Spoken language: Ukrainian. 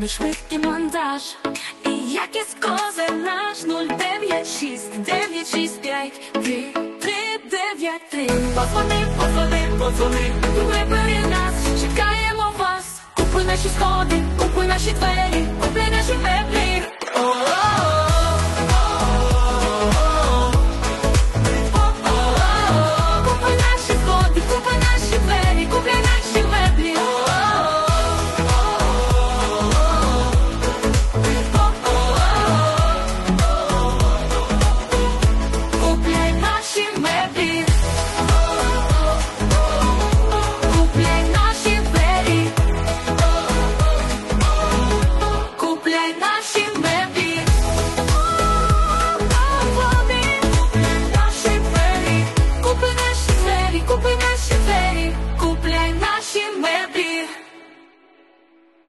ми швидкий монтаж і якість козир наш 096 965 3393. Подзвони, вибери нас, чекаємо вас. Купуй наші сходи, купуй наші двері, купуй наші меблі.